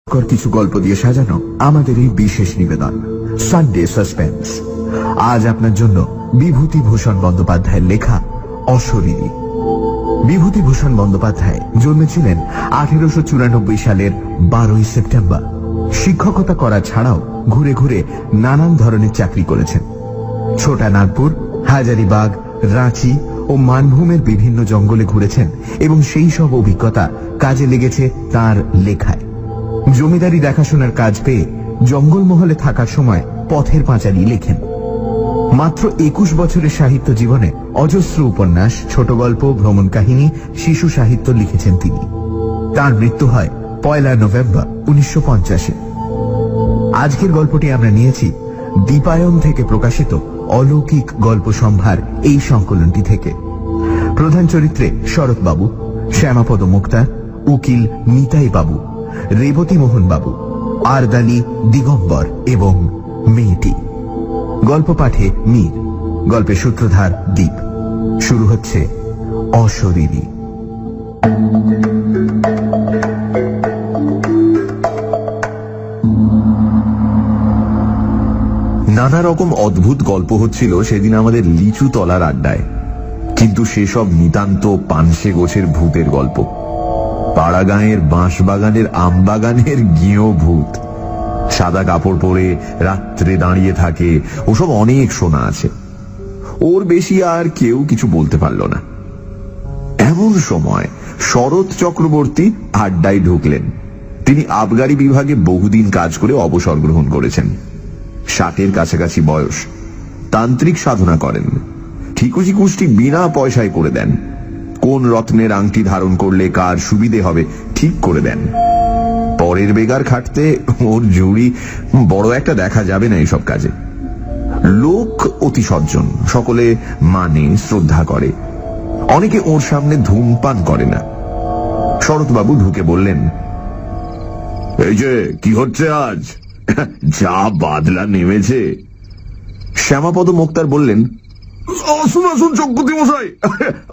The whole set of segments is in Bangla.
কিছু গল্প দিয়ে সাজানো আমাদের এই বিশেষ নিবেদন সানডে সাসপেন্স। আজ আপনার জন্য বিভূতিভূষণ বন্দ্যোপাধ্যায়ের লেখা অশরীরী। বিভূতিভূষণ বন্দ্যোপাধ্যায় জন্মেছিলেন 1894 সালের 12ই সেপ্টেম্বর। শিক্ষকতা করা ছাড়াও ঘুরে ঘুরে নানান ধরনের চাকরি করেছেন। ছোটা নাগপুর, হাজারিবাগ, রাঁচি ও মানভূমের বিভিন্ন জঙ্গলে ঘুরেছেন এবং সেই সব অভিজ্ঞতা কাজে লেগেছে তার লেখায়। জমিদারি দেখাশোনার কাজ পেয়ে জঙ্গলমহলে থাকার সময় পথের পাঁচালী লেখেন। মাত্র 21 বছরের সাহিত্য জীবনে অজস্র উপন্যাস, ছোট গল্প, ভ্রমণ কাহিনী, শিশু সাহিত্য লিখেছেন তিনি। তার মৃত্যু হয় 1 নভেম্বর 1950-এ। আজকের গল্পটি আমরা নিয়েছি দীপায়ন থেকে প্রকাশিত অলৌকিক গল্প সম্ভার এই সংকলনটি থেকে। প্রধান চরিত্রে শরৎবাবু, শ্যামাপদ মুক্তার, উকিল নিতাই বাবু, রেবতী মোহন বাবু, আরদালি, দিগম্বর এবং মেয়েটি। গল্প পাঠে মীর, গল্পের সূত্রধার দীপ। শুরু হচ্ছে অশরীরী। নানা রকম অদ্ভুত গল্প হচ্ছিল সেদিন আমাদের লিচু তলার আড্ডায়, কিন্তু সেসব নিতান্ত পানসে গোছের ভূতের গল্প। পাড়া গাঁয়ের বাঁশ বাগানের আম বাগানের গিয়েও ভূত, সাদা কাপড় পরে রাত্রে দাঁড়িয়ে থাকে, ওসব অনেক শোনা আছে। ওর বেশি আর কেউ কিছু বলতে পারল না। এমন সময় শরৎ চক্রবর্তী আড্ডায় ঢুকলেন। তিনি আবগারি বিভাগে বহুদিন কাজ করে অবসর গ্রহণ করেছেন। 60-এর কাছাকাছি বয়স। তান্ত্রিক সাধনা করেন। ঠিকুজি কুষ্টি বিনা পয়সায় করে দেন। কোন রত্নের আংটি ধারণ করলে কার সুবিধে হবে ঠিক করে দেন। পরের বেগার খাটতে ওর জুড়ি বড় একটা দেখা যাবে না এইসব কাজে। লোক অতি সজ্জন, সকলে মানে শ্রদ্ধা করে। অনেকে ওর সামনে ধূমপান করে না। শরৎবাবু ঢুকে বললেন, এই যে কি হচ্ছে আজ, যা বাদলা নেমেছে। শ্যামাপদ মুক্তার বললেন, আসুন আসুন চক্রবর্তী মশাই,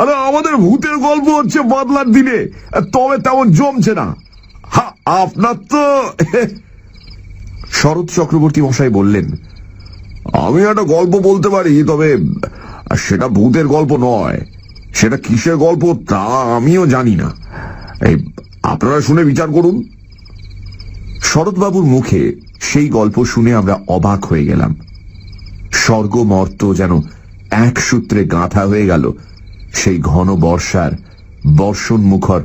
আরে আমাদের ভূতের গল্প হচ্ছে বাদলার দিনে, তবে তেমন জমছে না। আপনার তো। শরৎ চক্রবর্তী মশাই বললেন, আমি একটা গল্প বলতে পারি, তবে সেটা ভূতের গল্প নয়। সেটা কিসের গল্প তা আমিও জানি না। এই আপনারা শুনে বিচার করুন। শরৎবাবুর মুখে সেই গল্প শুনে আমরা অবাক হয়ে গেলাম। স্বর্গ মর্ত যেন এক সূত্রে গাঁথা হয়ে গেল সেই ঘন বর্ষার বর্ষণ মুখর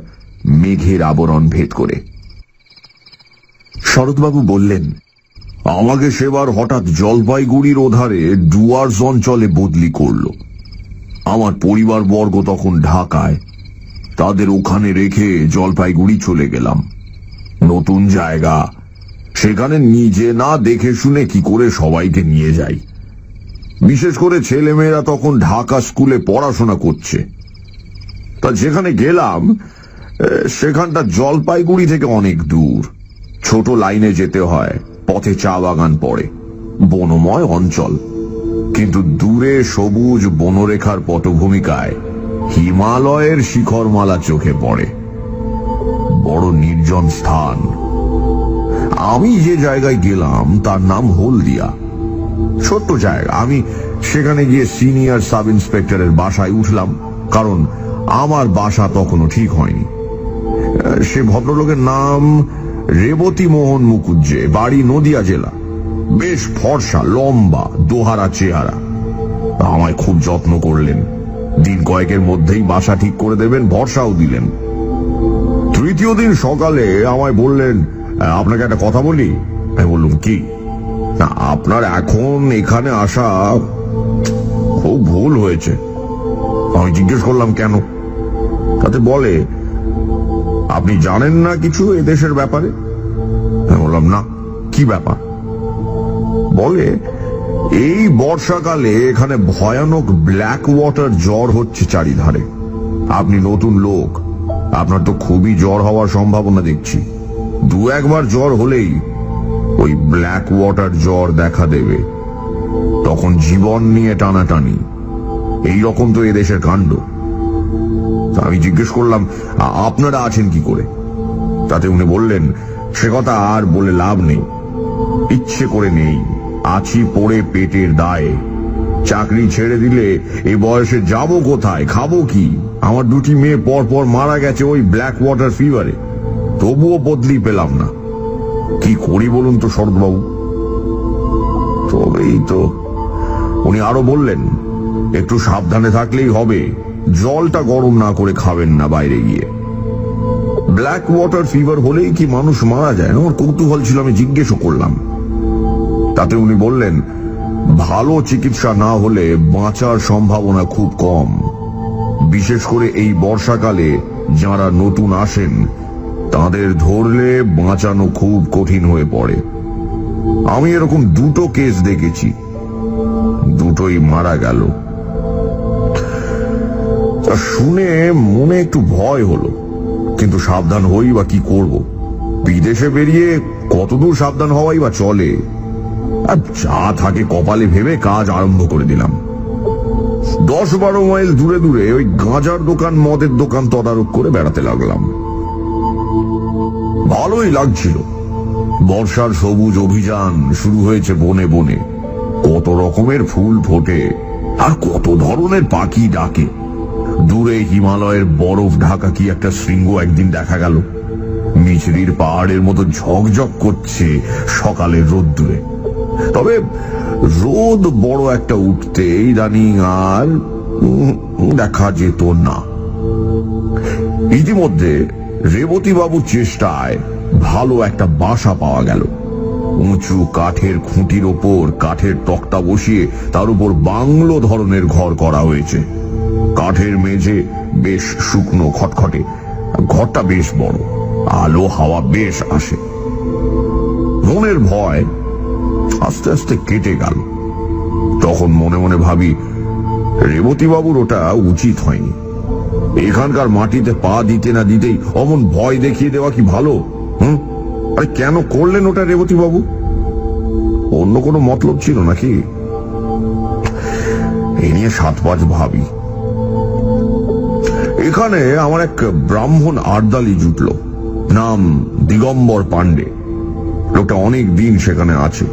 মেঘের আবরণ ভেদ করে। শরৎবাবু বললেন, আমাকে সেবার হঠাৎ জলপাইগুড়ির ওধারে ডুয়ার্স অঞ্চলে বদলি করল। আমার পরিবার বর্গ তখন ঢাকায়। তাদের ওখানে রেখে জলপাইগুড়ি চলে গেলাম। নতুন জায়গা, সেখানে নিজে না দেখে শুনে কি করে সবাইকে নিয়ে যাই। বিশেষ করে ছেলেমেয়েরা তখন ঢাকা স্কুলে পড়াশোনা করছে। তা যেখানে গেলাম সেখানটা জলপাইগুড়ি থেকে অনেক দূর। ছোট লাইনে যেতে হয়, পথে চা বাগান পড়ে, বনময় অঞ্চল। কিন্তু দূরে সবুজ বনরেখার পটভূমিকায় হিমালয়ের শিখরমালা চোখে পড়ে। বড় নির্জন স্থান। আমি যে জায়গায় গেলাম তার নাম হলদিয়া। ছোট্ট জায়গা। আমি সেখানে গিয়ে সিনিয়র সাব ইন্সপেক্টরের বাসায় উঠলাম, কারণ আমার বাসা তখনও ঠিক হয়নি। সে ভদ্রলোকের নাম রেবতী মোহন মুকুজ্জে, বাড়ি নদিয়া জেলা। বেশ ফর্সা, লম্বা, দোহারা চেহারা। আমায় খুব যত্ন করলেন। দিন কয়েকের মধ্যেই বাসা ঠিক করে দেবেন ভরসাও দিলেন। তৃতীয় দিন সকালে আমায় বললেন, আপনাকে একটা কথা বলি। আমি বললাম, কি? না, আপনার এখন এখানে আসা খুব ভুল হয়েছে। আমি জিজ্ঞেস করলাম, কেন? তাতে বলে, আপনি জানেন না কিছু এদেশের ব্যাপারে? আমি বললাম, না। কি ব্যাপার? বলে, এই বর্ষাকালে এখানে ভয়ানক ব্ল্যাক ওয়াটার জ্বর হচ্ছে চারিধারে। আপনি নতুন লোক, আপনার তো খুবই জ্বর হওয়ার সম্ভাবনা দেখছি। 2-1 বার জ্বর হলেই ওই ব্ল্যাক ওয়াটার জ্বর দেখা দেবে। তখন জীবন নিয়ে টানাটানি। এইরকম তো এদেশের কাণ্ড। আমি জিজ্ঞেস করলাম, আপনারা আছেন কি করে? তাতে উনি বললেন, সে কথা আর বলে লাভ নেই। ইচ্ছে করে নেই, আছি পড়ে পেটের দায়ে। চাকরি ছেড়ে দিলে এই বয়সে যাব কোথায়, খাবো কি? আমার দুটি মেয়ে পর পর মারা গেছে ওই ব্ল্যাক ওয়াটার ফিভারে, তবুও বদলি পেলাম না। কি করি বলুন তো শরৎবাবু? তবেই তো উনি আরো বললেন, একটু সাবধানে থাকলেই হবে, জলটা গরম না করে খাবেন না বাইরে গিয়ে। ব্ল্যাক ওয়াটার ফিভার হলেই কি মানুষ মারা যায়? আমার কৌতূহল ছিল, আমি জিজ্ঞেসও করলাম। তাতে উনি বললেন, ভালো চিকিৎসা না হলে বাঁচার সম্ভাবনা খুব কম। বিশেষ করে এই বর্ষাকালে যারা নতুন আসেন তাদের ধরলে বাঁচানো খুব কঠিন হয়ে পড়ে। আমি এরকম দুটো কেস দেখেছি, দুটোই মারা গেল। তা শুনে মনে একটু ভয় হলো, কিন্তু সাবধান হই বা কি করব? বিদেশে বেরিয়ে কতদূর সাবধান হওয়াই বা চলে? আর যা থাকে কপালে ভেবে কাজ আরম্ভ করে দিলাম। 10-12 মাইল দূরে দূরে ওই গাঁজার দোকান, মদের দোকান তদারক করে বেড়াতে লাগলাম। ভালোই লাগছিল। বর্ষার সবুজ অভিযান শুরু হয়েছে বনে বনে। কত রকমের ফুল ফোটে আর কত ধরনের পাখি ডাকে। দূরে হিমালয়ের বরফ ঢাকা কি একটা শৃঙ্গ একদিন দেখা গেল, মিছরির পাহাড়ের মতো ঝকঝক করছে সকালের রোদ্দুরে। তবে রোদ বড় একটা উঠতে ইদানিং আর দেখা যেত না। ইতিমধ্যে রেবতী বাবুর চেষ্টায় ভালো একটা বাসা পাওয়া গেল। উঁচু কাঠের খুঁটির ওপর কাঠের তক্তা বসিয়ে তার উপর বাংলো ধরনের ঘর করা হয়েছে। কাঠের মেঝে বেশ শুকনো খটখটে, ঘরটা বেশ বড়, আলো হাওয়া বেশ আসে। মনের ভয় আস্তে আস্তে কেটে গেল। তখন মনে মনে ভাবি, রেবতী বাবুর ওটা উচিত হয়নি। এখানকার মাটিতে পা দিতে না দিতেই অমন ভয় দেখিয়ে দেওয়া কি ভালো? আরে কেন করলেন ওটা রেবতী বাবু? অন্য কোনো মতলব ছিল নাকি? এ নিয়ে 7-5 ভাবি। এখানে আমার এক ব্রাহ্মণ আর্দালি জুটল, নাম দিগম্বর পাণ্ডে। লোকটা অনেক দিন সেখানে আছে।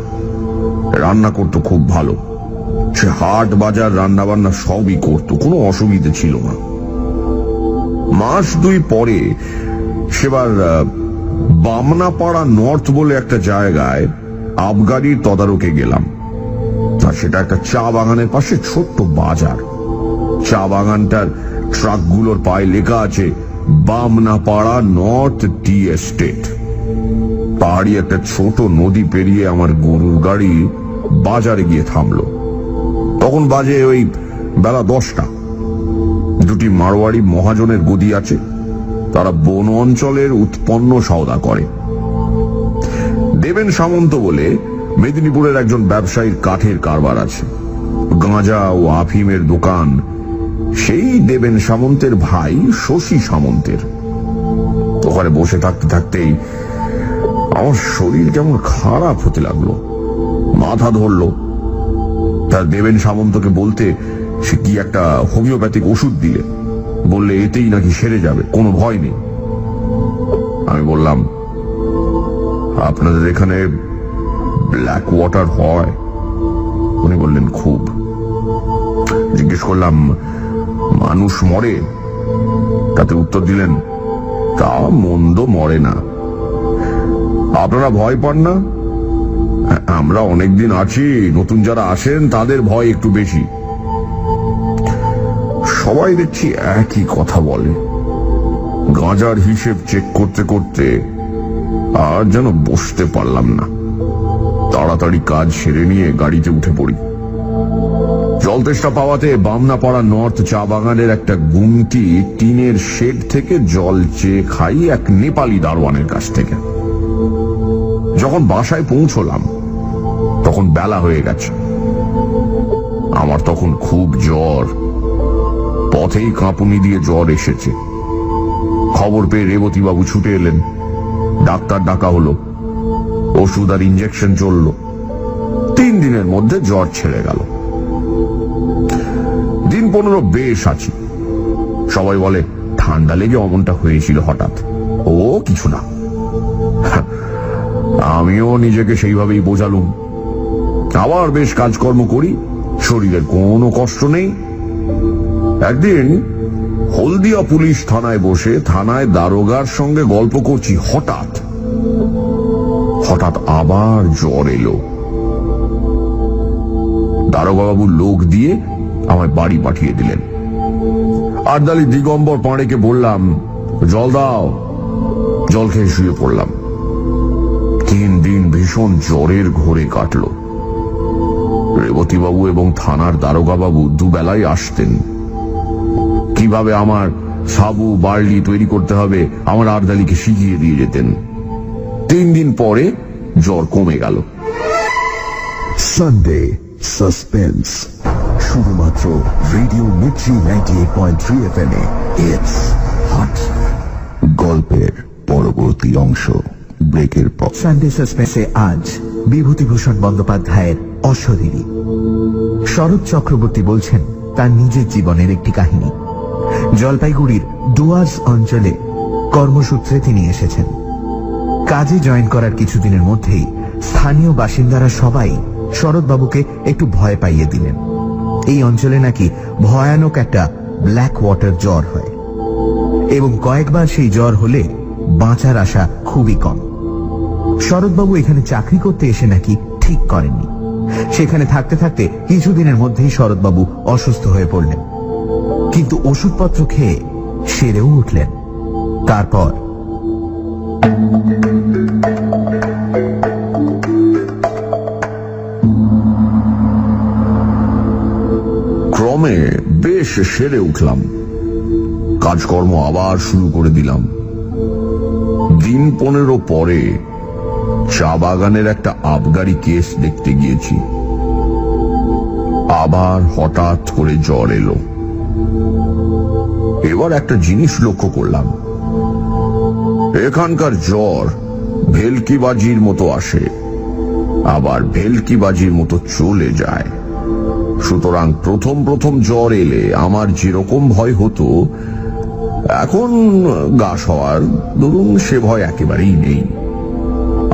রান্না করতো খুব ভালো। সে হাট বাজার রান্না বান্না সবই করতো, কোনো অসুবিধে ছিল না। মাস 2 পরে সেবার বামনাপাড়া নর্থ বলে একটা জায়গায় আবগারির তদারকে গেলাম। আর সেটা একটা চা বাগানের পাশে ছোট্ট বাজার। চা বাগানটার ট্রাকগুলোর পায়ে লেখা আছে বামনাপাড়া নর্থ টি এস্টেট। পাহাড়ি একটা ছোট নদী পেরিয়ে আমার গরুর গাড়ি বাজারে গিয়ে থামলো। তখন বাজে ওই বেলা 10টা। দুটি মারোয়াড়ি মহাজনের গদি আছে, তারা বন অঞ্চলের উৎপন্ন সওদা করে। দেবেন সামন্ত বলে মেদিনীপুরের একজন ব্যবসায়ীর কাঠের কারবার আছে, গাঁজা ও আফিমের দোকান সেই দেবেন সামন্তের ভাই শশী সামন্তের। ওখানে বসে থাকতে থাকতেই আমার শরীর কেমন খারাপ হতে লাগলো, মাথা ধরলো। তার দেবেন সামন্তকে বলতে সে কি একটা হোমিওপ্যাথিক ওষুধ দিলে, বললে এতেই নাকি সেরে যাবে, কোনো ভয় নেই। আমি বললাম, আপনাদের এখানে ব্ল্যাক ওয়াটার হয়? উনি বললেন, খুব। জিজ্ঞেস করলাম, মানুষ মরে? তাতে উত্তর দিলেন, তা মন্দ মরে না। আপনারা ভয় পান না? আমরা অনেকদিন আছি, নতুন যারা আসেন তাদের ভয় একটু বেশি। সবাই দেখছি একই কথা বলে। গাঁজার হিসেব চেক করতে করতে আর যেন বসতে পারলাম না। তাড়াতাড়ি কাজ সেরে নিয়ে গাড়িতে উঠে পড়ি। জল তেষ্টা পাওয়াতে বামনাপাড়া নর্থ চা বাগানের একটা গুমটি টিনের শেড থেকে জল চেয়ে খাই এক নেপালি দারোয়ানের কাছ থেকে। যখন বাসায় পৌঁছলাম তখন বেলা হয়ে গেছে। আমার তখন খুব জ্বর, পথেই কাঁপুনি দিয়ে জ্বর এসেছে। খবর পেয়ে রেবতী বাবু ছুটে এলেন, ডাক্তার ডাকা হলো, ওষুধ আর ইঞ্জেকশন চলল। 3 দিনের মধ্যে জ্বর ছেড়ে গেল। দিন 15 বেশ আছি। সবাই বলে ঠান্ডা লেগে অমনটা হয়েছিল হঠাৎ। ও কিছু না। আমিও নিজেকে সেইভাবেই বোঝালুম। আবার বেশ কাজকর্ম করি, শরীরের কোনো কষ্ট নেই। একদিন হলদিয়া পুলিশ থানায় বসে থানায় দারোগার সঙ্গে গল্প করছি, হঠাৎ আবার জ্বর এলো। দারোগাবাবু লোক দিয়ে আমায় বাড়ি পাঠিয়ে দিলেন। আর্দালি দিগম্বর পাঁড়েকে বললাম, জল দাও। জল খেয়ে শুয়ে পড়লাম। 3 দিন ভীষণ জ্বরের ঘোরে কাটল। রেবতীবাবু এবং থানার দারোগাবাবু দুবেলায় আসতেন। কিভাবে আমার সাবু বার্লি তৈরি করতে হবে আমার আর্দালিকে শিখিয়ে দিয়ে যেতেন। 3 দিন পরে জ্বর কমে গেল। সানডে সাসপেন্স, শুধুমাত্র radio Mirchi 98.3 FM A. It's hot. গল্পের পরবর্তী অংশ ব্রেকের পর। সানডে সাসপেন্সে আজ বিভূতিভূষণ বন্দ্যোপাধ্যায়ের অশরীরী। শরৎ চক্রবর্তী বলছেন তার নিজের জীবনের একটি কাহিনী। জলপাইগুড়ির ডুয়ার্স অঞ্চলে কর্মসূত্রে তিনি এসেছেন। কাজে জয়েন করার কিছুদিনের মধ্যেই স্থানীয় বাসিন্দারা সবাই শরৎবাবুকে একটু ভয় পাইয়ে দিলেন। এই অঞ্চলে নাকি ভয়ানক একটা ব্ল্যাক ওয়াটার জ্বর হয় এবং কয়েকবার সেই জ্বর হলে বাঁচার আশা খুবই কম। শরৎবাবু এখানে চাকরি করতে এসে নাকি ঠিক করেননি। সেখানে থাকতে থাকতে কিছুদিনের মধ্যেই শরৎবাবু অসুস্থ হয়ে পড়লেন, কিন্তু ওষুধপত্র খেয়ে সেরেও উঠলেন। তারপর ক্রমে বেশ সেরে উঠলাম। কাজকর্ম আবার শুরু করে দিলাম। দিন 15 পরে চা বাগানের একটা আবগারি কেস দেখতে গিয়েছি। আবার হঠাৎ করে জ্বর এলো। এবার একটা জিনিস লক্ষ্য করলাম, এখানকার জ্বর ভেলকিবাজির মতো আসে, আবার ভেলকিবাজির মতো চলে যায়। সুতরাং প্রথম জ্বর এলে আমার যেরকম ভয় হতো, এখন গা সওয়ার ধরুন সে ভয় একেবারেই নেই।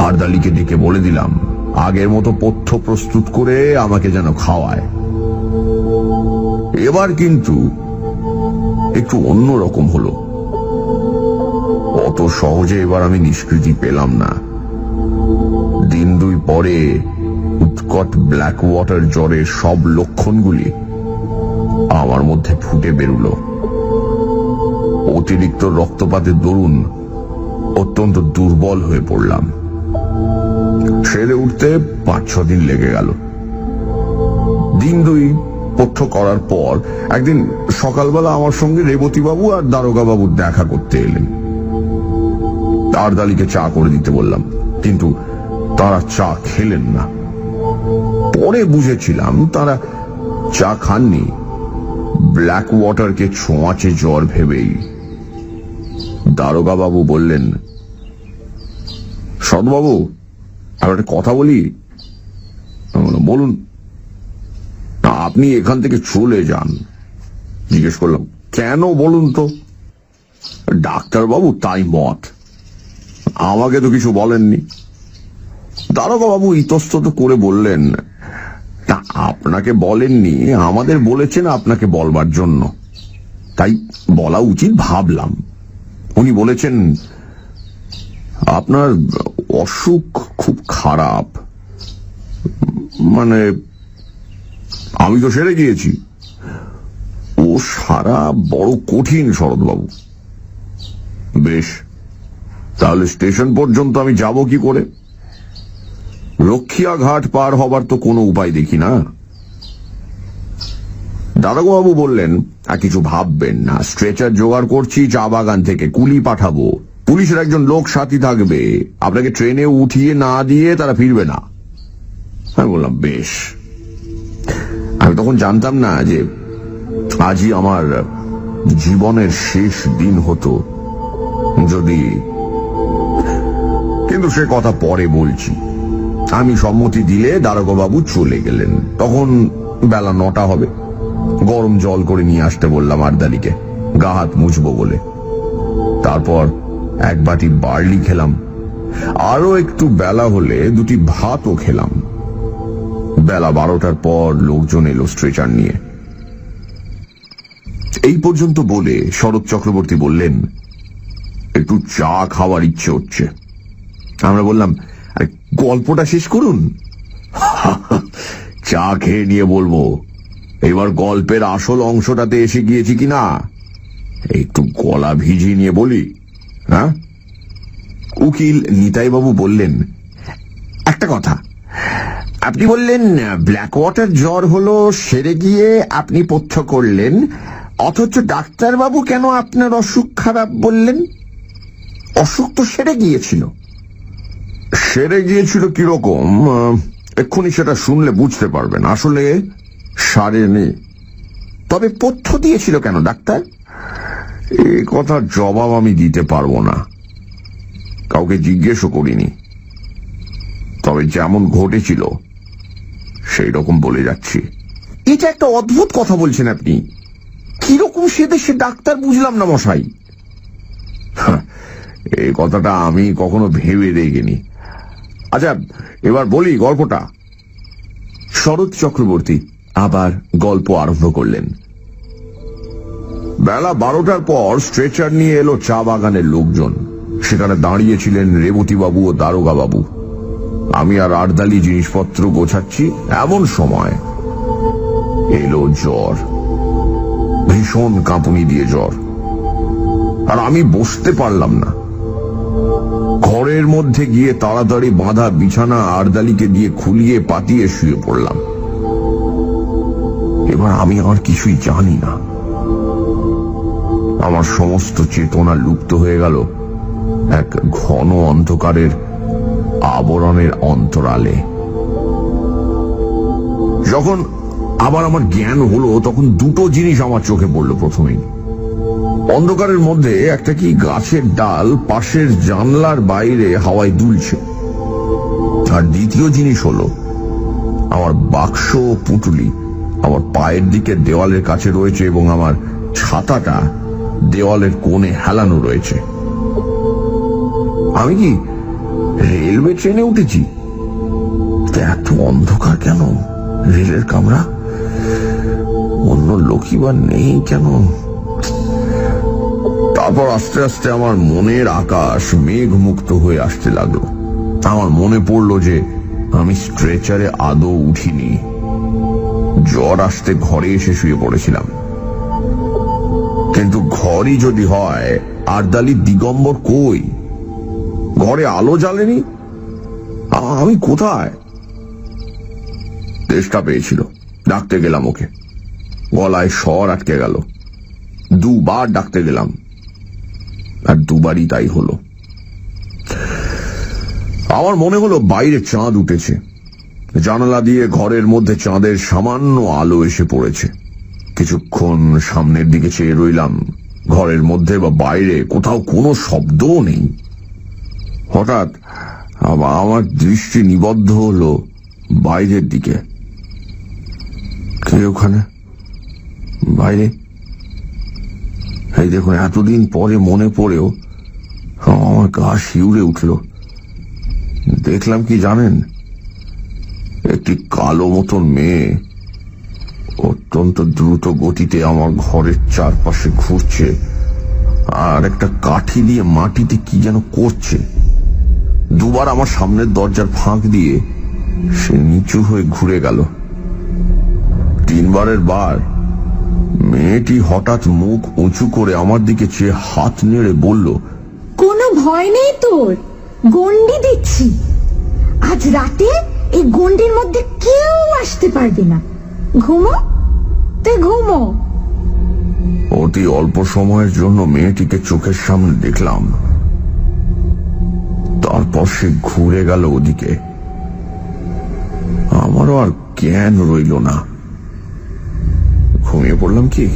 আর্দালিকে ডেকে বলে দিলাম আগের মতো পথ্য প্রস্তুত করে আমাকে যেন খাওয়ায়। এবার কিন্তু একটু অন্যরকম হলো। অত সহজে এবার আমি নিষ্কৃতি পেলাম না। দিন 2 পরে উৎকট ব্ল্যাক ওয়াটার জ্বরের সব লক্ষণগুলি আমার মধ্যে ফুটে বেরুল। অতিরিক্ত রক্তপাতের দরুন অত্যন্ত দুর্বল হয়ে পড়লাম। সেরে উঠতে 5-6 দিন লেগে গেল। দিন 2 পথ্য করার পর একদিন সকালবেলা আমার সঙ্গে রেবতীবাবু আর দারোগাবাবু দেখা করতে এলেন। আর্দালিকে চা করে দিতে বললাম, কিন্তু তারা চা খেলেন না। পরে বুঝেছিলাম তারা চা খাননি ব্ল্যাক ওয়াটারকে ছোঁয়াচে জ্বর ভেবেই। দারোগাবাবু বললেন, সৎবাবু একটা কথা বলি। বলুন। আপনি এখান থেকে চলে যান। জিজ্ঞেস করলাম, কেন বলুন তো? ডাক্তারবাবু তাই মত, আমাকে তো কিছু বলেননি। দারোগাবাবু ইতস্তত করে বললেন, না আপনাকে বলেননি, আমাদের বলেছেন আপনাকে বলবার জন্য, তাই বলা উচিত ভাবলাম। উনি বলেছেন আপনার অসুখ খুব খারাপ। মানে আমি তো সেরে গিয়েছি, ও সারা বড় কঠিন শরৎবাবু। বেশ, তাহলে স্টেশন পর্যন্ত আমি যাব কি করে? রক্ষিয়া ঘাট পার হবার তো কোনো উপায় দেখি না। দারোগাবাবু বললেন, আর কিছু ভাববেন না, স্ট্রেচার জোগাড় করছি চা বাগান থেকে, কুলি পাঠাবো, পুলিশের একজন লোক সাথী থাকবে, আপনাকে ট্রেনে উঠিয়ে না দিয়ে তারা ফিরবে না। আমি বললাম, বেশ। আমি তখন জানতাম না যে আজই আমার জীবনের শেষ দিন হতো যদি, কিন্তু সে কথা পরে বলছি। আমি সম্মতি দিলে দারোগাবাবু চলে গেলেন। তখন বেলা 9টা হবে। গরম জল করে নিয়ে আসতে বললাম আর্দালিকে, গা হাত মুছবো বলে। তারপর 1 বাটি বার্লি খেলাম। আরো একটু বেলা হলে দুটি ভাতও খেলাম। বেলা 12টার পর লোকজন এলো স্ট্রেচার নিয়ে। এই পর্যন্ত বলে শরৎ চক্রবর্তী বললেন, একটু চা খাওয়ার ইচ্ছে হচ্ছে। আমরা বললাম, আরে গল্পটা শেষ করুন। চা খেয়ে নিয়ে বলবো। এবার গল্পের আসল অংশটাতে এসে গিয়েছি কিনা একটু গলা ভিজিয়ে নিয়ে বলি। হ্যাঁ, উকিল নিতাইবাবু বললেন, একটা কথা, আপনি বললেন ব্ল্যাক ওয়াটার জ্বর হলো, সেরে গিয়ে আপনি পথ্য করলেন, অথচ ডাক্তারবাবু কেন আপনার অসুখ খারাপ বললেন? অসুখ তো সেরে গিয়েছিল। সেরে গিয়েছিল কিরকম? এক্ষুনি সেটা শুনলে বুঝতে পারবেন। আসলে সারেনি। তবে পথ্য দিয়েছিল কেন ডাক্তার? এই কথার জবাব আমি দিতে পারবো না, কাউকে জিজ্ঞেসও করিনি। তবে যেমন ঘটেছিল সেই রকম বলে যাচ্ছি। এটা একটা অদ্ভুত কথা বলছেন আপনি। কিরকম সে ডাক্তার বুঝলাম না মশাই। এই কথাটা আমি কখনো ভেবে দেখিনি। আচ্ছা, এবার বলি গল্পটা। শরৎ চক্রবর্তী আবার গল্প আরম্ভ করলেন। বেলা 12টার পর স্ট্রেচার নিয়ে এলো চা বাগানের লোকজন। সেখানে দাঁড়িয়েছিলেন রেবতীবাবু ও দারোগা বাবু। আমি আর আর্দালি জিনিসপত্র গোছাচ্ছি, এমন সময় এলো জ্বর। ভীষণ কাঁপুনি দিয়ে জ্বর। আর আমি বসতে পারলাম না। ঘরের মধ্যে গিয়ে তাড়াতাড়ি বাঁধা বিছানা আর্দালিকে দিয়ে খুলিয়ে পাতিয়ে শুয়ে পড়লাম। এবার আমি আর কিছুই জানি না। আমার সমস্ত চেতনা লুপ্ত হয়ে গেল এক ঘন অন্ধকারের আবরণের অন্তরালে। যখন আবার আমার জ্ঞান হলো, তখন দুটো জিনিস আমার চোখে পড়লো। প্রথমেই অন্ধকারের মধ্যে একটা কি গাছের ডাল পাশের জানলার বাইরে হাওয়ায় দুলছে। আর দ্বিতীয় জিনিস হলো আমার বাক্স ও পুঁটুলি আমার পায়ের দিকে দেওয়ালের কাছে রয়েছে এবং আমার ছাতাটা দেওয়ালের কোণে হেলানো রয়েছে। আমি কি রেলওয়ে ট্রেনে উঠেছি? এত অন্ধকার কেন? রেলের কামরা, অন্য লোকই বা নেই কেন? তারপর আস্তে আস্তে আমার মনের আকাশ মেঘ মুক্ত হয়ে আসতে লাগলো। আমার মনে পড়লো যে আমি স্ট্রেচারে আদৌ উঠিনি। জ্বর আসতে ঘরে এসে শুয়ে পড়েছিলাম। কিন্তু ঘরই যদি হয়, আর্দালি দিগম্বর কই? ঘরে আলো জ্বালেনি। আমি কোথায়? তেষ্টা পেয়েছিল, ডাকতে গেলাম ওকে। গলায় স্বর আটকে গেল। দুবার ডাকতে গেলাম, আর দুবারই তাই হলো। আমার মনে হলো বাইরে চাঁদ উঠেছে। জানালা দিয়ে ঘরের মধ্যে চাঁদের সামান্য আলো এসে পড়েছে। কিছুক্ষণ সামনের দিকে চেয়ে রইলাম। ঘরের মধ্যে বা বাইরে কোথাও কোনো শব্দও নেই। হঠাৎ আমার দৃষ্টি নিবদ্ধ হলো বাইরের দিকে। কে ওখানে বাইরে? এই দেখুন, এতদিন পরে মনে পড়েও আমার গা শিউরে উঠল। দেখলাম কি জানেন? একটি কালো মতন মেয়ে অত্যন্ত দ্রুত গতিতে আমার ঘরের চারপাশে ঘুরছে, আর একটা কাঠি দিয়ে মাটিতে কি যেন করছে। দুবার আমার সামনের দরজার ফাঁক দিয়ে সে নিচু হয়ে ঘুরে গেল। তিনবারের বার মেয়েটি হঠাৎ মুখ উঁচু করে আমার দিকে চেয়ে হাত নেড়ে বলল, কোনো ভয় নেই তোর, গন্ডি দিচ্ছি। আজ রাতে এই গন্ডির মধ্যে কেউ আসতে পারবে না। ঘুমো, তুই ঘুমো। অতি অল্প সময়ের জন্য মেয়েটিকে চোখের সামনে দেখলাম। তারপর সে ঘুরে গেল ওদিকে। আমারও আর জ্ঞান রইল না। ঘুমিয়ে পড়লাম কি?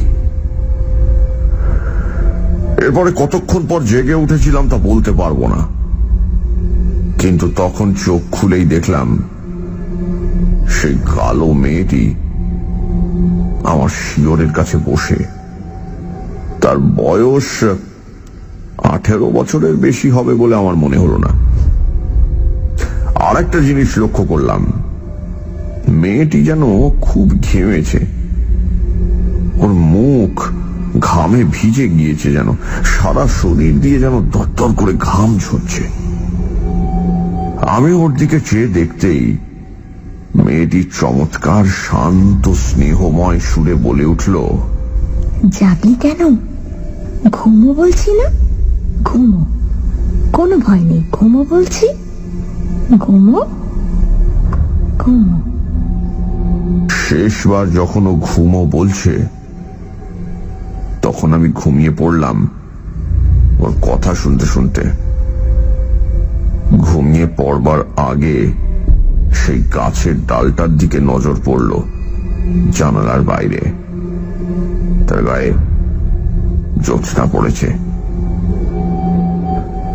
এরপরে কতক্ষণ পর জেগে উঠেছিলাম তা বলতে পারবো না, কিন্তু তখন চোখ খুলেই দেখলাম সেই কালো মেয়েটি আমার শিয়রের কাছে বসে। তার বয়স 18 বছরের বেশি হবে বলে আমার মনে হলো না। আর একটা জিনিস লক্ষ্য করলাম, মেয়েটি যেন খুব ঘেমেছে। ওর মুখ ঘামে ভিজে গিয়েছে, যেন সারা শরীর দিয়ে যেন দরদর করে ঘাম ঝরছে। আমি ওর দিকে চেয়ে দেখতেই মেয়েটি চমৎকার শান্ত স্নেহময় সুরে বলে উঠল, জাগলি কেন? ঘুমো বলছি না? ঘুমো, কোনো ভয় নেই, ঘুমো বলছি, ঘুমো ঘুমো। শেষবার যখন ও ঘুমো বলছে তখন আমি ঘুমিয়ে পড়লাম ওর কথা শুনতে শুনতে। ঘুমিয়ে পড়বার আগে সেই গাছের ডালটার দিকে নজর পড়ল জানালার বাইরে। তার গায়ে জ্যোৎস্না পড়েছে।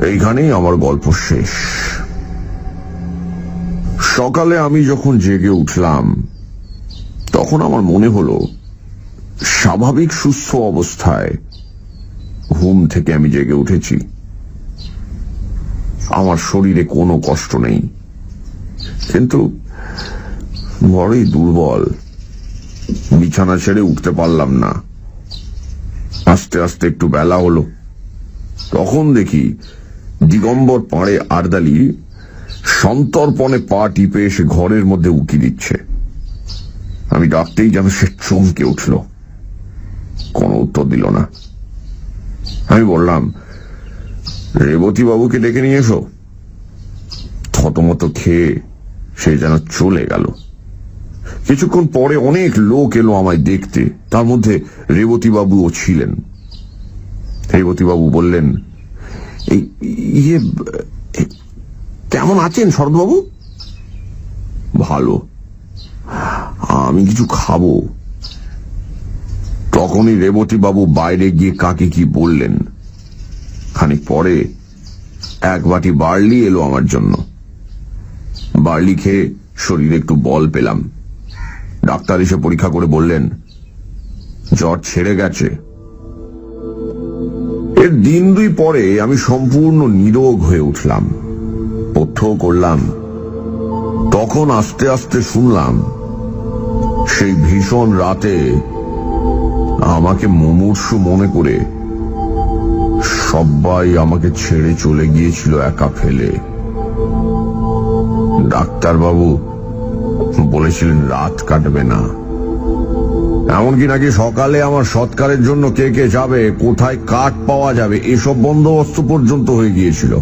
এইখানেই আমার গল্প শেষ। সকালে আমি যখন জেগে উঠলাম তখন আমার মনে হলো স্বাভাবিক সুস্থ অবস্থায় ঘুম থেকে আমি জেগে উঠেছি। আমার শরীরে কোনো কষ্ট নেই, কিন্তু বড়ই দুর্বল। বিছানা ছেড়ে উঠতে পারলাম না। আস্তে আস্তে একটু বেলা হলো, তখন দেখি দিগম্বর পাড়ে আরদালি সন্তর্পণে পা টিপে এসে ঘরের মধ্যে উকি দিচ্ছে। আমি ডাকতেই যেন সে চমকে উঠল, কোনো উত্তর দিল না। আমি বললাম, রেবতী বাবুকে ডেকে নিয়ে এসো। থতমত খেয়ে সে যেন চলে গেল। কিছুক্ষণ পরে অনেক লোক এলো আমায় দেখতে, তার মধ্যে রেবতী বাবুও ছিলেন। রেবতী বাবু বললেন, ইয়ে কেমন আছেন শরৎবাবু? ভালো, আমি কিছু খাবো। তখনই রেবতী বাবু বাইরে গিয়ে কাকে কি বললেন। খানিক পরে এক বাটি বার্লি এলো আমার জন্য। বার্লি খেয়ে শরীরে একটু বল পেলাম। ডাক্তার এসে পরীক্ষা করে বললেন, জ্বর ছেড়ে গেছে। এর দিন দুই পরে আমি সম্পূর্ণ নিরোগ হয়ে উঠলাম, পথ্য করলাম। তখন আস্তে আস্তে শুনলাম সেই ভীষণ রাতে আমাকে মুমূর্ষু মনে করে সবাই আমাকে ছেড়ে চলে গিয়েছিল একা ফেলে। ডাক্তারবাবু বলেছিলেন রাত কাটবে না, এমনকি নাকি সকালে আমার সৎকারের জন্য কে কে যাবে, কোথায় কাঠ পাওয়া যাবে, এসব বন্দোবস্ত পর্যন্ত হয়ে গিয়েছিল।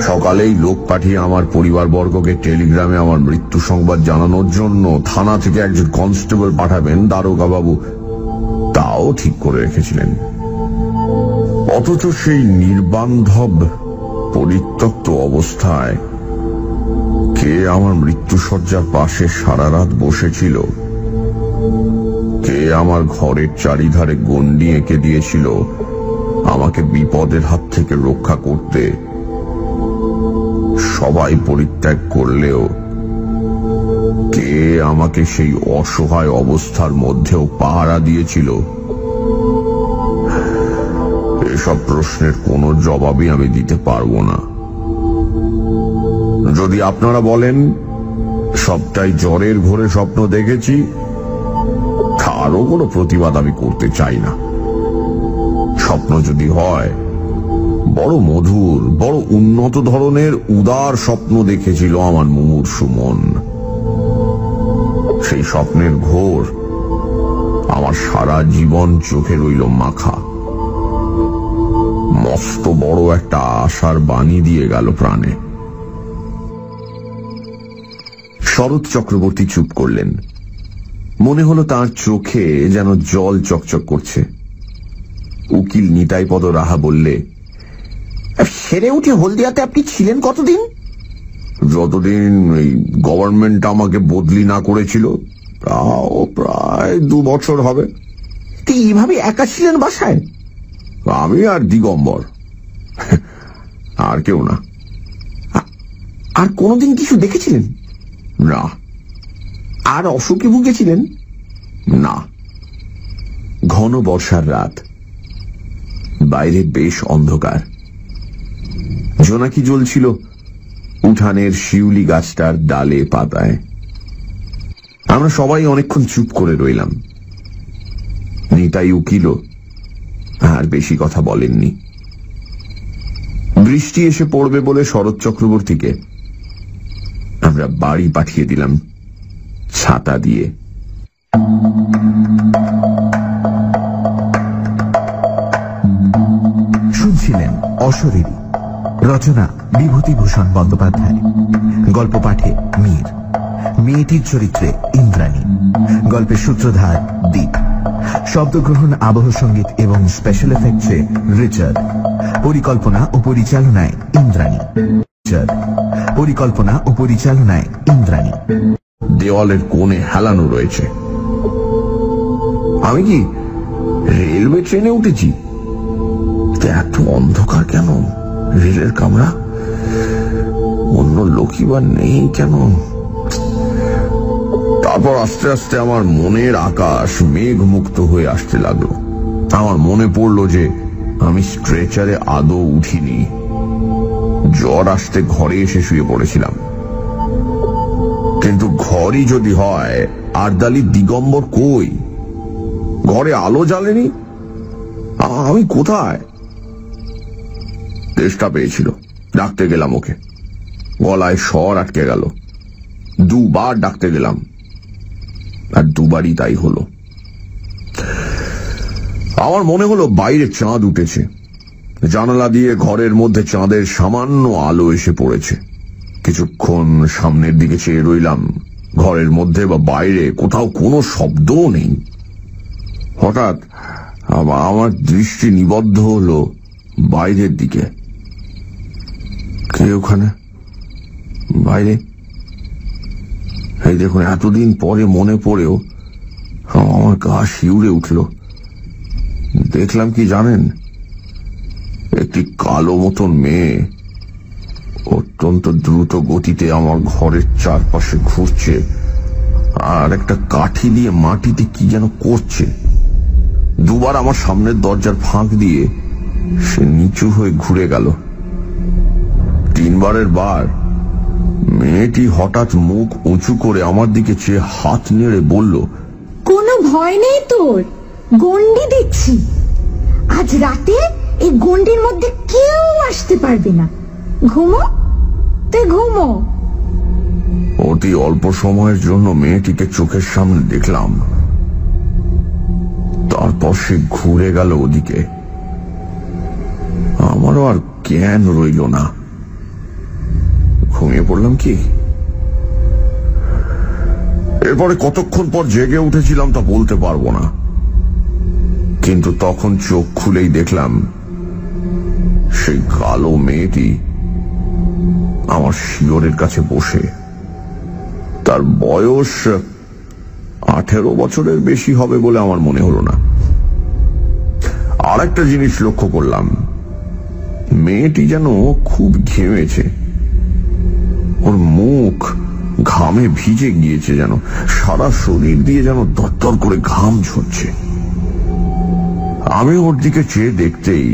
সকালেই লোক পাঠিয়ে আমার পরিবারবর্গকে টেলিগ্রামে আমার মৃত্যু সংবাদ জানানোর জন্য থানা থেকে একজন কনস্টেবল পাঠাবেন দারোগা বাবু তাও ঠিক করে রেখেছিলেন। অথচ সেই নির্বান্ধব পরিত্যক্ত অবস্থায় কে আমার মৃত্যুশয্যার পাশে সারা রাত বসেছিল, কে আমার ঘরের চারিধারে গণ্ডি এঁকে দিয়েছিল আমাকে বিপদের হাত থেকে রক্ষা করতে। সবাই পরিত্যাগ করলেও কে আমাকে সেই অসহায় অবস্থার মধ্যেও পাহারা দিয়েছিল, এসব প্রশ্নের কোনো জবাবই আমি দিতে পারবো না। যদি আপনারা বলেন সবটাই জ্বরের ঘোরে স্বপ্ন দেখেছি, তারও কোনো প্রতিবাদ আমি করতে চাই না। স্বপ্ন যদি হয় বড় মধুর, বড় উন্নত ধরনের উদার স্বপ্ন দেখেছিল আমার মুমূর্ষু মন। সেই স্বপ্নের ঘোর আমার সারা জীবন চোখে রইল মাখা। মস্ত বড় একটা আশার বাণী দিয়ে গেল প্রাণে। শরৎ চক্রবর্তী চুপ করলেন। মনে হলো তার চোখে যেন জল চকচক করছে। উকিল নিতাইপদ রাহা বললে, সেরে উঠে হলদিয়াতে আপনি ছিলেন কতদিন? যতদিন এই গভর্নমেন্ট আমাকে বদলি না করেছিল, তাও প্রায় 2 বছর হবে। এইভাবে একা ছিলেন বাসায়? আমি আর দিগম্বর, আর কেউ না। আর কোনদিন কিছু দেখেছিলেন? না। আর অসুখে ভুগেছিলেন? না। ঘন বর্ষার রাত, বাইরে বেশ অন্ধকার। জোনাকি জ্বলছিল উঠানের শিউলি গাছটার ডালে পাতায়। আমরা সবাই অনেকক্ষণ চুপ করে রইলাম। নিতাই উকিল আর বেশি কথা বলেননি। বৃষ্টি এসে পড়বে বলে শরৎ চক্রবর্তীকে আমরা বাড়ি পাঠিয়ে দিলাম ছাতা দিয়ে। শুনছিলেন অশরীরী, রচনা বিভূতিভূষণ বন্দ্যোপাধ্যায়, গল্প পাঠে মীর, মেয়েটির চরিত্রে ইন্দ্রাণী, গল্পের সূত্রধার দীপ, শব্দগ্রহণ, আবহ সঙ্গীত এবং স্পেশাল এফেক্টসে রিচার্ড, পরিকল্পনা ও পরিচালনায় ইন্দ্রাণী। দেওয়ালের কোণে হেলানো রয়েছে। আমি কি রেলওয়ে ট্রেনে উঠেছি? এত অন্ধকার কেন? রেলের কামরা, অন্য লোকই বা নেই কেন? তারপর আস্তে আস্তে আমার মনের আকাশ মেঘ মুক্ত হয়ে আসতে লাগলো। আমার মনে পড়লো যে আমি স্ট্রেচারে আদৌ উঠিনি। জ্বর আসতে ঘরে এসে শুয়ে পড়েছিলাম। কিন্তু ঘরই যদি হয়, আরদালি দিগম্বর কই? ঘরে আলো জ্বালেনি। আমি কোথায়? তেষ্টা পেয়েছিল, ডাকতে গেলাম ওকে। গলায় স্বর আটকে গেল। দুবার ডাকতে গেলাম, আর দুবারই তাই হলো। আমার মনে হলো বাইরে চাঁদ উঠেছে। জানালা দিয়ে ঘরের মধ্যে চাঁদের সামান্য আলো এসে পড়েছে। কিছুক্ষণ সামনের দিকে চেয়ে রইলাম। ঘরের মধ্যে বা বাইরে কোথাও কোনো শব্দও নেই। হঠাৎ আমার দৃষ্টি নিবদ্ধ হলো বাইরের দিকে। কে ওখানে বাইরে? এই দেখুন, এতদিন পরে মনে পড়েও আমার গা শিউরে উঠল। দেখলাম কি জানেন? একটি কালো মতন মেয়ে অত্যন্ত দ্রুত গতিতে আমার ঘরের চারপাশে ঘুরছে, আর একটা কাঠি দিয়ে মাটিতে কি যেন করছে। দুবার আমার সামনের দরজার ফাঁক দিয়ে সে নিচু হয়ে ঘুরে গেল। তিনবারের বার মেয়েটি হঠাৎ মুখ উঁচু করে আমার দিকে চেয়ে হাত নেড়ে বলল, কোনো ভয় নেই তোর, গন্ডি দিচ্ছি। আজ রাতে এই গন্ডির মধ্যে কেউ আসতে পারবে না। ঘুমো, তুই ঘুমো। অতি অল্প সময়ের জন্য মেয়েটিকে চোখের সামনে দেখলাম। তারপর সে ঘুরে গেল ওদিকে। আমারও আর জ্ঞান রইল না। ঘুমিয়ে পড়লাম কি? এরপরে কতক্ষণ পর জেগে উঠেছিলাম তা বলতে পারবো না, কিন্তু তখন চোখ খুলেই দেখলাম সেই কালো মেয়েটি আমার শিয়রের কাছে বসে। তার বয়স 18 বছরের বেশি হবে বলে আমার মনে হলো না। আর একটা জিনিস লক্ষ্য করলাম, মেয়েটি যেন খুব ঘেমেছে। ওর মুখ ঘামে ভিজে গিয়েছে, যেন সারা শরীর দিয়ে যেন দরদর করে ঘাম ঝরছে। আমি ওর দিকে চেয়ে দেখতেই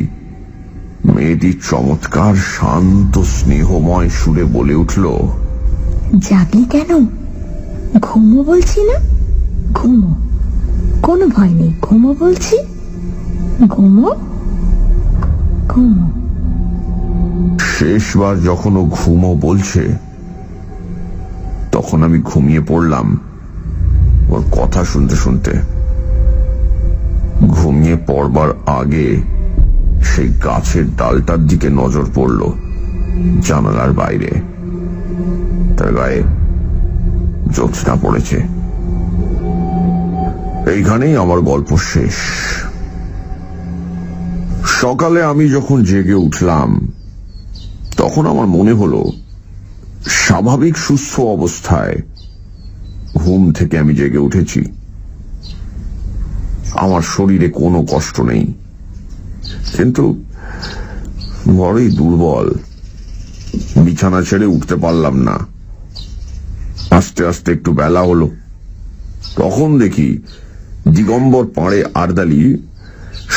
মেয়েটি চমৎকার শান্ত স্নেহময় সুরে বলে উঠল, জাগলি কেন? ঘুমো বলছি না? ঘুমো, কোনো ভয় নেই। ঘুমো বলছি, ঘুমো ঘুমো। শেষবার যখন ও ঘুমো বলছে, তখন আমি ঘুমিয়ে পড়লাম ওর কথা শুনতে শুনতে। ঘুমিয়ে পড়বার আগে সেই গাছের ডালটার দিকে নজর পড়ল জানালার বাইরে। তার গায়ে জ্যোৎস্না পড়েছে। এইখানেই আমার গল্প শেষ। সকালে আমি যখন জেগে উঠলাম, তখন আমার মনে হলো স্বাভাবিক সুস্থ অবস্থায় ঘুম থেকে আমি জেগে উঠেছি। আমার শরীরে কোনো কষ্ট নেই, কিন্তু বড়ই দুর্বল। বিছানা ছেড়ে উঠতে পারলাম না। আস্তে আস্তে একটু বেলা হলো। তখন দেখি দিগম্বর পাড়ে আরদালি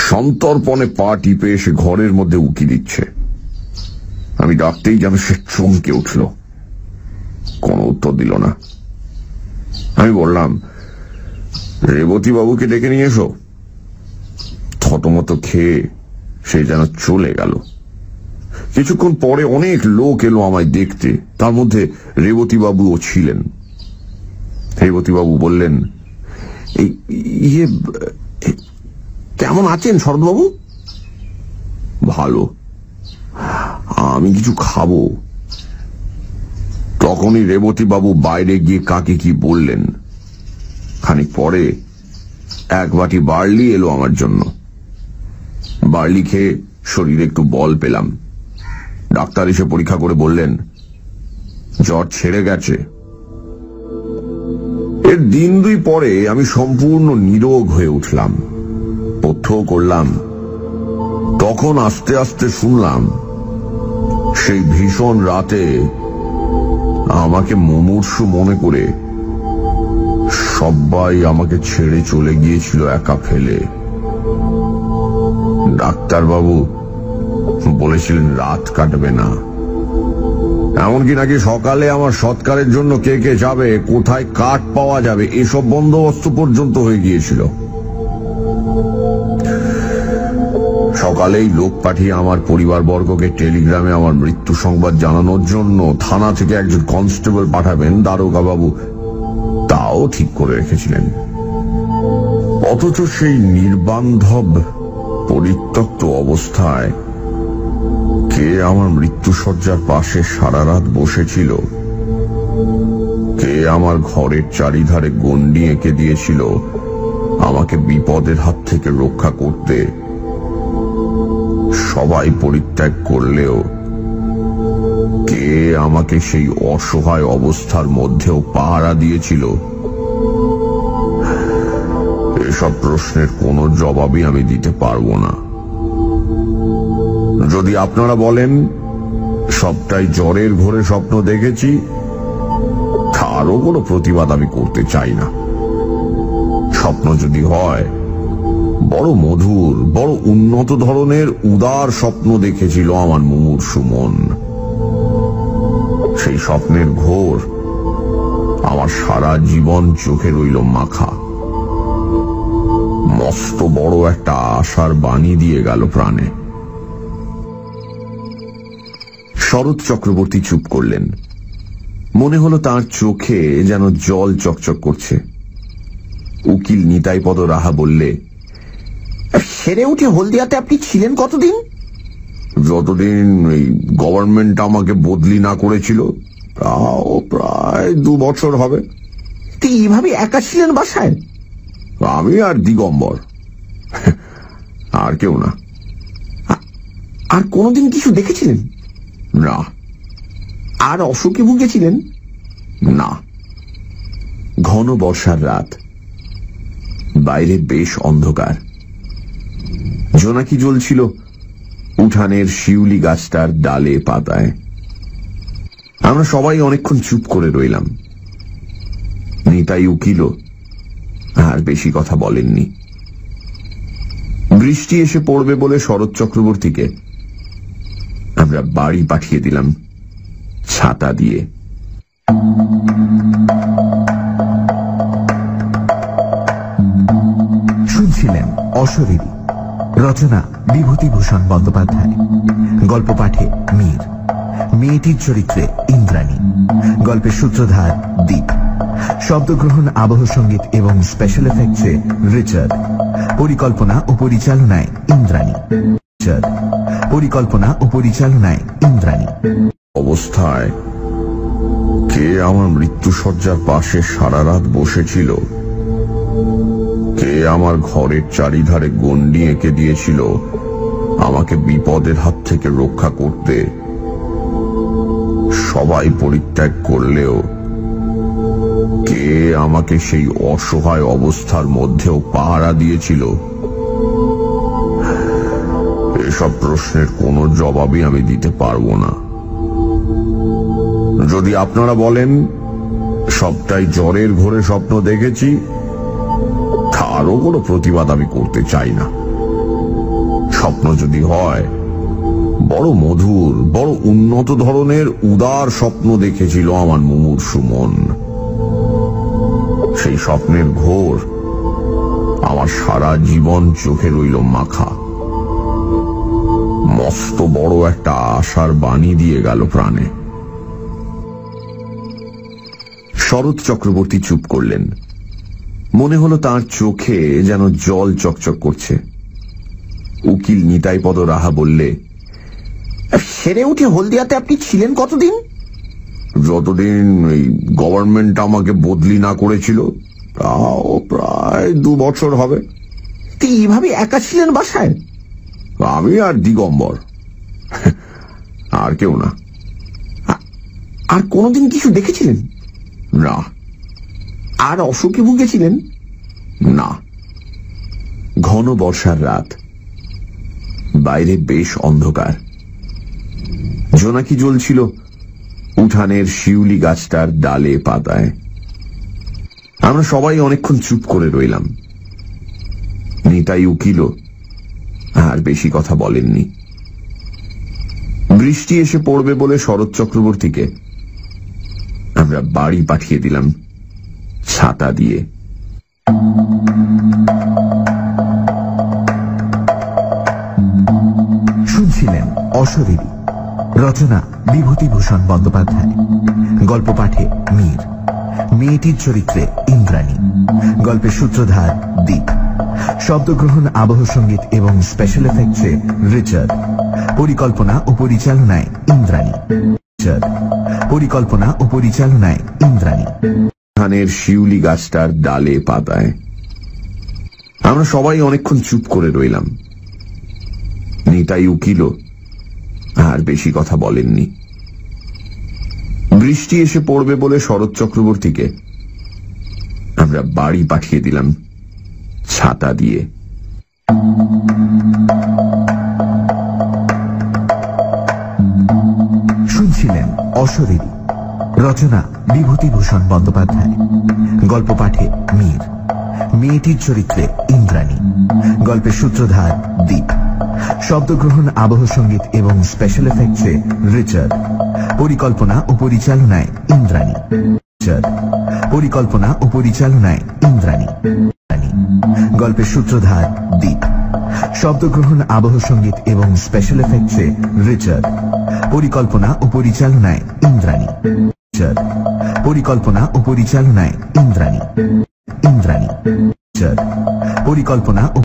সন্তর্পণে পা টিপে এসে ঘরের মধ্যে উকি দিচ্ছে। আমি ডাকতেই যেন সে চমকে উঠল, কোনো উত্তর দিল না। আমি বললাম, রেবতী বাবুকে ডেকে নিয়ে এসো। থতমত খেয়ে সে যেন চলে গেল। কিছুক্ষণ পরে অনেক লোক এলো আমায় দেখতে, তার মধ্যে রেবতী বাবুও ছিলেন। রেবতী বাবু বললেন, ইয়ে কেমন আছেন শরৎবাবু? ভালো, আমি কিছু খাবো। তখনই রেবতী বাবু বাইরে গিয়ে কাকে কি বললেন। খানিক পরে এক বাটি বার্লি এলো আমার জন্য। বার্লি খেয়ে শরীরে একটু বল পেলাম। ডাক্তার এসে পরীক্ষা করে বললেন, জ্বর ছেড়ে গেছে। এর দিন দুই পরে আমি সম্পূর্ণ নিরোগ হয়ে উঠলাম। পথ্যও করলাম। তখন আস্তে আস্তে শুনলাম, সেই ভীষণ রাতে আমাকে মুমূর্ষু মনে করে সবাই আমাকে ছেড়ে চলে গিয়েছিল একা ফেলে। ডাক্তারবাবু বলেছিলেন রাত কাটবে না, এমনকি নাকি সকালে আমার সৎকারের জন্য কে কে যাবে, কোথায় কাঠ পাওয়া যাবে, এসব বন্দোবস্ত পর্যন্ত হয়ে গিয়েছিল। সকালেই লোক পাঠিয়ে আমার পরিবারবর্গকে টেলিগ্রামে আমার মৃত্যু সংবাদ জানানোর জন্য থানা থেকে একজন কনস্টেবল পাঠাবেন দারোগা বাবু, তাও ঠিক করে রেখেছিলেন। অথচ সেই নির্বান্ধব পরিত্যক্ত অবস্থায় কে আমার মৃত্যুশয্যার পাশে সারা রাত বসেছিল, কে আমার ঘরের চারিধারে গণ্ডি এঁকে দিয়েছিল আমাকে বিপদের হাত থেকে রক্ষা করতে। সবাই পরিত্যাগ করলেও কে আমাকে সেই অসহায় অবস্থার মধ্যেও পাহারা দিয়েছিল, এসব প্রশ্নের কোনো জবাবই আমি দিতে পারবো না। যদি আপনারা বলেন সবটাই জ্বরের ঘোরে স্বপ্ন দেখেছি, তারও কোনো প্রতিবাদ আমি করতে চাই না। স্বপ্ন যদি হয় বড় মধুর, বড় উন্নত ধরনের উদার স্বপ্ন দেখেছিল আমার মুমূর্ষু মন। সেই স্বপ্নের ঘোর আমার সারা জীবন চোখে রইল মাখা। মস্ত বড় একটা আশার বাণী দিয়ে গেল প্রাণে। শরৎ চক্রবর্তী চুপ করলেন। মনে হলো তার চোখে যেন জল চকচক করছে। উকিল নিতাইপদ রাহা বললে, সেরে উঠে হলদিয়াতে আপনি ছিলেন কতদিন? যতদিন এই গভর্নমেন্ট আমাকে বদলি না করেছিল, তাও প্রায় 2 বছর হবে। এইভাবে একা ছিলেন বাসায়? আমি আর দিগম্বর, আর কেউ না। আর কোনদিন কিছু দেখেছিলেন? না। আর অসুখে ভুগেছিলেন? না। ঘন বর্ষার রাত, বাইরে বেশ অন্ধকার। জোনাকি জ্বলছিল উঠানের শিউলি গাছটার ডালে পাতায়। আমরা সবাই অনেকক্ষণ চুপ করে রইলাম। নিতাই উকিলও আর বেশি কথা বলেননি। বৃষ্টি এসে পড়বে বলে শরৎ চক্রবর্তীকে আমরা বাড়ি পাঠিয়ে দিলাম ছাতা দিয়ে। শুনছিলেন অশরীরী, রচনা বিভূতিভূষণ বন্দ্যোপাধ্যায়, গল্প পাঠে মীর, মেয়েটির চরিত্রে ইন্দ্রাণী, গল্পের সূত্রধার দীপ, শব্দগ্রহণ, আবহ সঙ্গীত এবং স্পেশাল এফেক্টসে রিচার্ড, পরিকল্পনা ও পরিচালনায় ইন্দ্রাণী। পরিকল্পনা ও পরিচালনায় ইন্দ্রাণী। অবস্থায় কে আমার মৃত্যুশয্যার পাশে সারা রাত বসেছিল, কে আমার ঘরের চারিধারে গণ্ডি এঁকে দিয়েছিল আমাকে বিপদের হাত থেকে রক্ষা করতে। সবাই পরিত্যাগ করলেও কে আমাকে সেই অসহায় অবস্থার মধ্যেও পাহারা দিয়েছিল, এসব প্রশ্নের কোনো জবাবই আমি দিতে পারবো না। যদি আপনারা বলেন সবটাই জ্বরের ঘোরে স্বপ্ন দেখেছি, তারও কোনো প্রতিবাদ আমি করতে চাই না। স্বপ্ন যদি হয় বড় মধুর, বড় উন্নত ধরনের উদার স্বপ্ন দেখেছিল আমার মুমূর্ষু মন। সেই স্বপ্নের ঘোর আমার সারা জীবন চোখে রইল মাখা। মস্ত বড় একটা আশার বাণী দিয়ে গেল প্রাণে। শরৎ চক্রবর্তী চুপ করলেন। মনে হলো তার চোখে যেন জল চকচক করছে। উকিল নিতাইপদ রাহা বললে, সেরে উঠে হলদিয়াতে আপনি ছিলেন কতদিন? যতদিন এই গভর্নমেন্ট আমাকে বদলি না করেছিল, তাও প্রায় 2 বছর হবে। এইভাবে একা ছিলেন বাসায়? আমি আর দিগম্বর, আর কেউ না। আর কোনদিন কিছু দেখেছিলেন? না। আর অসুখে ভুগেছিলেন? না। ঘন বর্ষার রাত, বাইরে বেশ অন্ধকার। জোনাকি জ্বলছিল উঠানের শিউলি গাছটার ডালে পাতায়। আমরা সবাই অনেকক্ষণ চুপ করে রইলাম। নিতাই উকিলও আর বেশি কথা বলেননি। বৃষ্টি এসে পড়বে বলে শরৎ চক্রবর্তীকে আমরা বাড়ি পাঠিয়ে দিলাম ছাতা দিয়ে। শুনছিলেন অশরীরী, রচনা বিভূতিভূষণ বন্দ্যোপাধ্যায়, গল্প পাঠে মীর, মেয়েটির চরিত্রে ইন্দ্রাণী, গল্পের সূত্রধার দীপ, শব্দগ্রহণ, আবহ সঙ্গীত এবং স্পেশাল এফেক্টসে রিচার্ড, পরিকল্পনা ও পরিচালনায় ইন্দ্রাণী, পরিকল্পনা ও পরিচালনায় ইন্দ্রাণী। ধানের শিউলি গাছটার ডালে পাতায় আমরা সবাই অনেকক্ষণ চুপ করে রইলাম। নিতাই উকিলও আর বেশি কথা বলেননি। বৃষ্টি এসে পড়বে বলে শরৎ চক্রবর্তীকে আমরা বাড়ি পাঠিয়ে দিলাম ছাতা দিয়ে। শুনছিলেন অশরীরী, রচনা বিভূতিভূষণ বন্দ্যোপাধ্যায়, গল্প পাঠে মীর, মেয়েটির চরিত্রে ইন্দ্রাণী, গল্পের সূত্রধার দীপ, শব্দগ্রহণ, আবহ সঙ্গীত এবং স্পেশাল এফেক্টসে রিচার্ড, পরিকল্পনা ও পরিচালনায় ইন্দ্রাণী, পরিকল্পনা ও পরিচালনায় ইন্দ্রাণী, গল্পের সূত্রধার দীপ, শব্দগ্রহণ, আবহ সঙ্গীত এবং স্পেশাল এফেক্টসে রিচার্ড, পরিকল্পনা ও পরিচালনায় ইন্দ্রাণী, পরিকল্পনা ও পরিচালনায় ইন্দ্রাণী, পরিকল্পনা ও